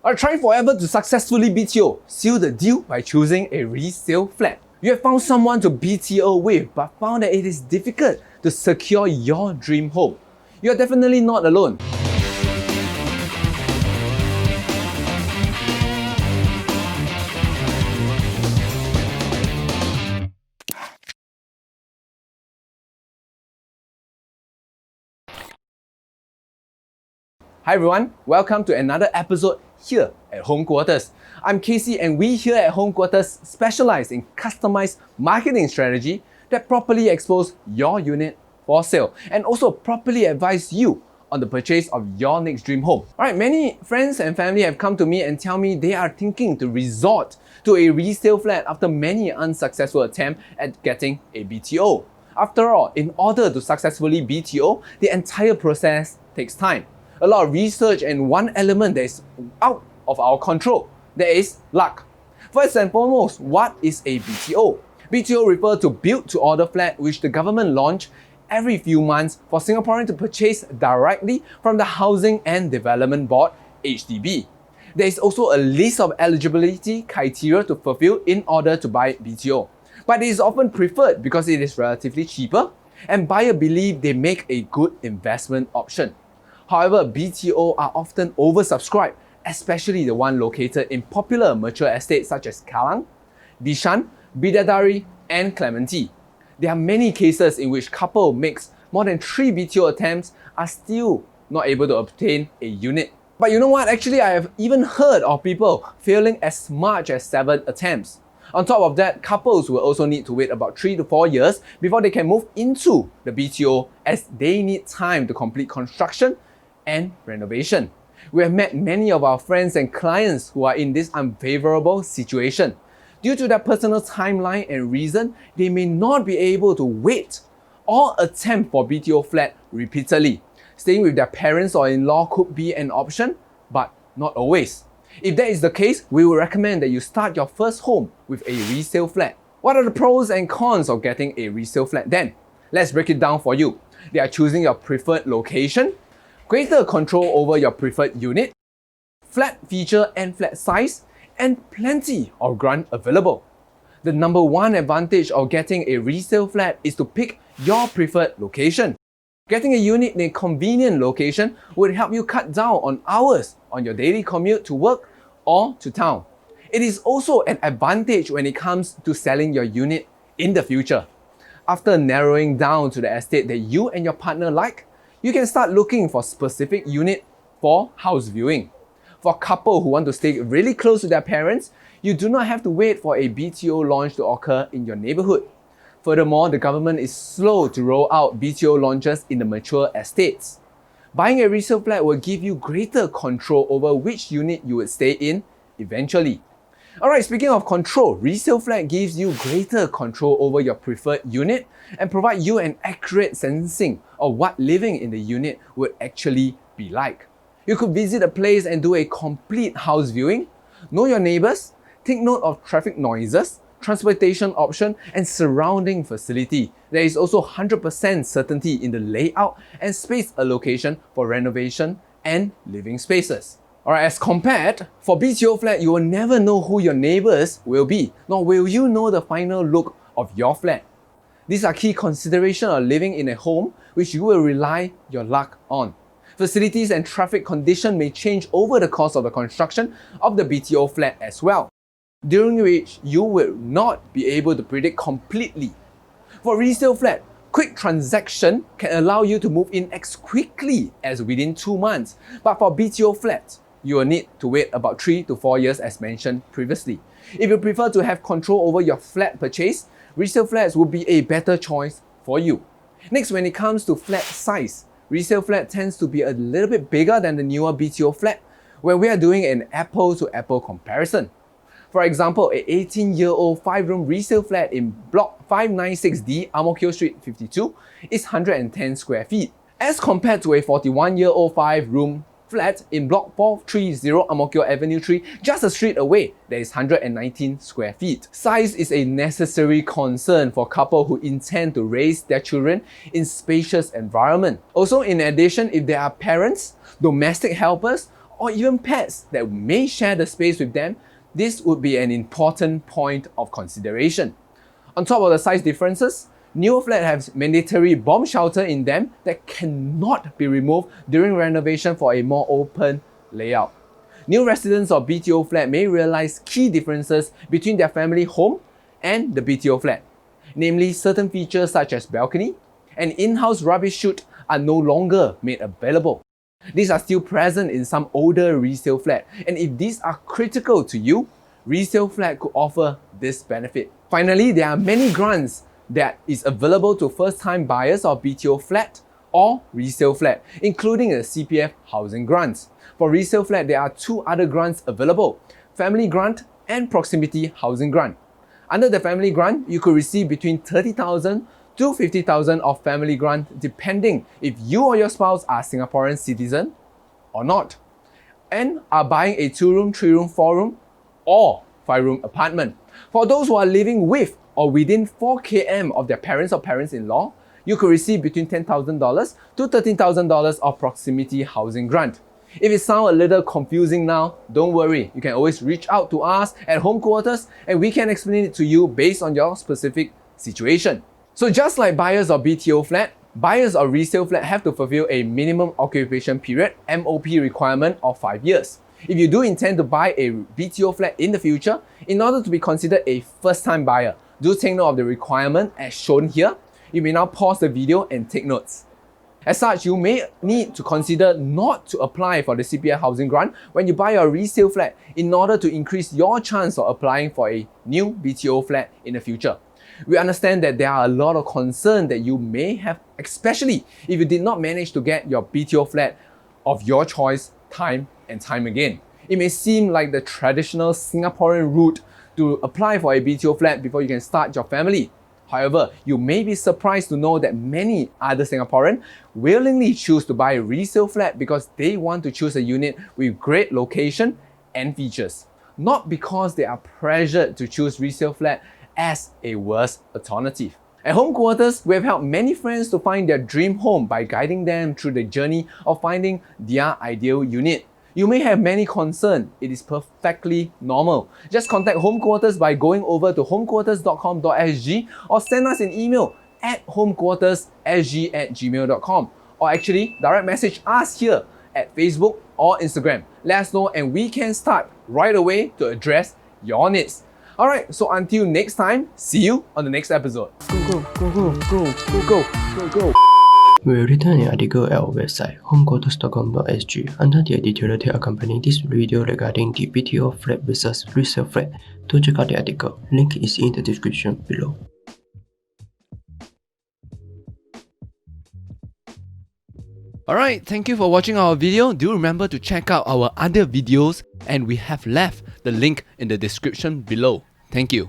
Are trying forever to successfully BTO? Seal the deal by choosing a resale flat. You have found someone to BTO with but found that it is difficult to secure your dream home. You are definitely not alone. Hi everyone, welcome to another episode here at Home Quarters. I'm Casey and we here at Home Quarters specialize in customized marketing strategy that properly expose your unit for sale and also properly advise you on the purchase of your next dream home. Alright, many friends and family have come to me and tell me they are thinking to resort to a resale flat after many unsuccessful attempts at getting a BTO. After all, in order to successfully BTO, the entire process takes time. A lot of research and one element that is out of our control, that is luck. First and foremost, what is a BTO? BTO refers to Build to Order flat, which the government launched every few months for Singaporeans to purchase directly from the Housing and Development Board, HDB. There is also a list of eligibility criteria to fulfill in order to buy BTO. But it is often preferred because it is relatively cheaper and buyers believe they make a good investment option. However, BTO are often oversubscribed, especially the one located in popular mature estates such as Kallang, Bishan, Bidadari, and Clementi. There are many cases in which couple makes more than 3 BTO attempts are still not able to obtain a unit. But you know what? Actually, I have even heard of people failing as much as 7 attempts. On top of that, couples will also need to wait about 3 to 4 years before they can move into the BTO as they need time to complete construction and renovation. We have met many of our friends and clients who are in this unfavorable situation. Due to their personal timeline and reason, they may not be able to wait or attempt for BTO flat repeatedly. Staying with their parents or in-law could be an option, but not always. If that is the case, we will recommend that you start your first home with a resale flat. What are the pros and cons of getting a resale flat then? Let's break it down for you. They are choosing your preferred location, greater control over your preferred unit, flat feature and flat size, and plenty of grant available. The number one advantage of getting a resale flat is to pick your preferred location. Getting a unit in a convenient location would help you cut down on hours on your daily commute to work or to town. It is also an advantage when it comes to selling your unit in the future. After narrowing down to the estate that you and your partner like, you can start looking for specific unit for house viewing. For couple who want to stay really close to their parents, you do not have to wait for a BTO launch to occur in your neighborhood. Furthermore, the government is slow to roll out BTO launches in the mature estates. Buying a resale flat will give you greater control over which unit you would stay in eventually. Alright, speaking of control, resale flat gives you greater control over your preferred unit and provide you an accurate sensing of what living in the unit would actually be like. You could visit a place and do a complete house viewing, know your neighbors, take note of traffic noises, transportation option, and surrounding facility. There is also 100% certainty in the layout and space allocation for renovation and living spaces. Alright, as compared, for BTO flat, you will never know who your neighbors will be, nor will you know the final look of your flat. These are key considerations of living in a home which you will rely your luck on. Facilities and traffic conditions may change over the course of the construction of the BTO flat as well, during which you will not be able to predict completely. For resale flat, quick transaction can allow you to move in as quickly as within 2 months, but for BTO flats, you will need to wait about 3 to 4 years as mentioned previously. If you prefer to have control over your flat purchase, resale flats will be a better choice for you. Next, when it comes to flat size, resale flat tends to be a little bit bigger than the newer BTO flat, where we are doing an apple-to-apple comparison. For example, a 18-year-old 5-room resale flat in Block 596D, Ang Mo Kio Street 52 is 110 square feet, as compared to a 41-year-old 5-room flat in Block 430 Ang Mo Kio Avenue 3, just a street away, that is 119 square feet. Size is a necessary concern for couples who intend to raise their children in spacious environment. Also, in addition, if there are parents, domestic helpers, or even pets that may share the space with them, this would be an important point of consideration. On top of the size differences, newer flats have mandatory bomb shelter in them that cannot be removed during renovation for a more open layout. New residents of BTO flat may realize key differences between their family home and the BTO flat. Namely, certain features such as balcony and in-house rubbish chute are no longer made available. These are still present in some older resale flat, and if these are critical to you, resale flat could offer this benefit. Finally, there are many grants that is available to first-time buyers of BTO flat or resale flat, including the CPF housing grants. For resale flat, there are two other grants available: family grant and proximity housing grant. Under the family grant, you could receive between 30,000 to 50,000 of family grant depending if you or your spouse are Singaporean citizen or not, and are buying a 2-room, 3-room, 4-room or 5-room apartment. For those who are living with or within 4 km of their parents or parents-in-law, you could receive between $10,000 to $13,000 of proximity housing grant. If it sounds a little confusing now, don't worry. You can always reach out to us at Home Quarters and we can explain it to you based on your specific situation. So just like buyers of BTO flat, buyers of resale flat have to fulfill a minimum occupation period (MOP) requirement of 5 years. If you do intend to buy a BTO flat in the future, in order to be considered a first-time buyer, do take note of the requirement as shown here. You may now pause the video and take notes. As such, you may need to consider not to apply for the CPF housing grant when you buy a resale flat in order to increase your chance of applying for a new BTO flat in the future. We understand that there are a lot of concerns that you may have, especially if you did not manage to get your BTO flat of your choice time and time again. It may seem like the traditional Singaporean route to apply for a BTO flat before you can start your family. However, you may be surprised to know that many other Singaporeans willingly choose to buy a resale flat because they want to choose a unit with great location and features, not because they are pressured to choose resale flat as a worse alternative. At Home Quarters, we have helped many friends to find their dream home by guiding them through the journey of finding their ideal unit. You may have many concerns. It is perfectly normal. Just contact Home Quarters by going over to homequarters.com.sg or send us an email at homequarterssg@gmail.com, or actually direct message us here at Facebook or Instagram. Let us know and we can start right away to address your needs. Alright, so until next time, see you on the next episode. Go. We will return an article at our website, homequarters.com.sg, under the editorial to accompany this video regarding the BTO flat versus resale flat. Do check out the article. Link is in the description below. Alright, thank you for watching our video. Do remember to check out our other videos, and we have left the link in the description below. Thank you.